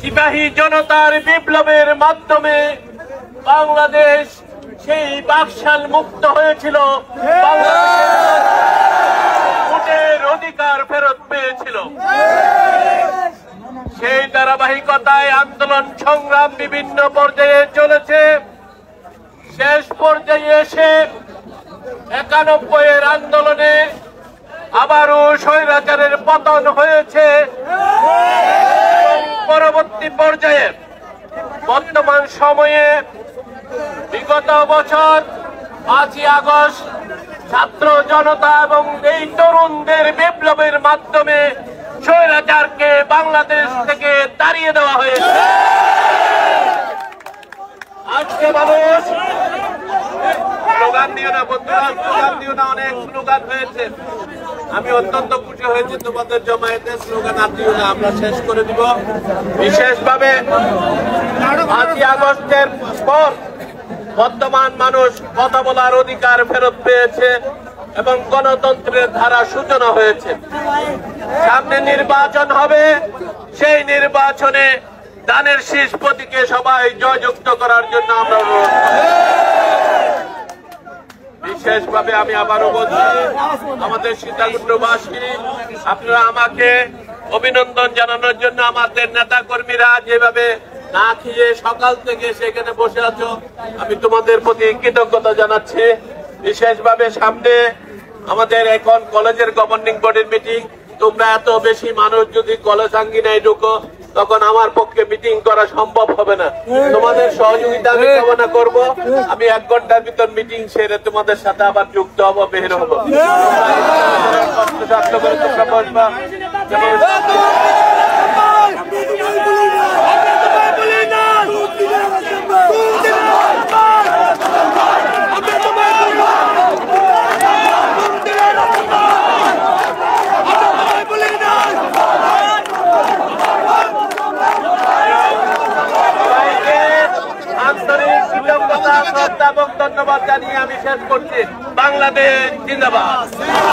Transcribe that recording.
সিপাহী জনতার বিপ্লবের মাধ্যমে বাংলাদেশ সেই বাকশাল মুক্ত হয়েছিল, ভোটের অধিকার ফেরত পেয়েছিল। সেই ধারাবাহিকতায় আন্দোলন সংগ্রাম বিভিন্ন পর্যায়ে চলেছে। শেষ পর্যায়ে এসে 91 আন্দোলনে আবারও স্বৈরাচারের পতন হয়েছে। পরবর্তী পর্যায়ে বর্তমান সময়ে বিগত বছর 5ই আগস্ট ছাত্র জনতা এবং এই তরুণদের বিপ্লবের মাধ্যমে স্বৈরাচারকে বাংলাদেশ থেকে তাড়িয়ে দেওয়া হয়েছে। আজকে মানুষ স্লোগান দিও না বন্ধুরা, স্লোগান দিও না, অনেক স্লোগান হয়েছে। আমি অত্যন্ত খুশি হয়েছি তোমাদের জমায়েতের স্লোগান আর দিও না, আমরা শেষ করে দিব। বিশেষভাবে 5ই আগস্টের পর বর্তমান মানুষ কথা বলার অধিকার ফেরত পেয়েছে এবং গণতন্ত্রের ধারা সূচনা হয়েছে। সামনে নির্বাচন হবে, সেই নির্বাচনে ধানের শীষ প্রতীকে সবাই জয়যুক্ত করার জন্য আমরা অনুরোধ করি। বিশেষভাবে আমি আবারও বলছি, আমাদের সীতাকুণ্ডবাসী, আপনারা আমাকে অভিনন্দন জানানোর জন্য আমাদের নেতা কর্মীরা যেভাবে না খেয়ে সকাল থেকে সেখানে বসে আছো, আমি তোমাদের প্রতি কৃতজ্ঞতা জানাচ্ছি। বিশেষভাবে সামনে আমাদের এখন কলেজের গভর্নিং বডির মিটিং। তোমরা এত বেশি মানুষ যদি কলেজ আঙ্গিনায় ঢুকো তখন আমার পক্ষে মিটিং করা সম্ভব হবে না। তোমাদের সহযোগিতা আমি কামনা করব। আমি 1 ঘন্টার ভিতর মিটিং সেরে তোমাদের সাথে আবার যুক্ত হবো, বের হবো। ধন্যবাদ জানিয়ে আমি শেষ করছি। বাংলাদেশ জিন্দাবাদ।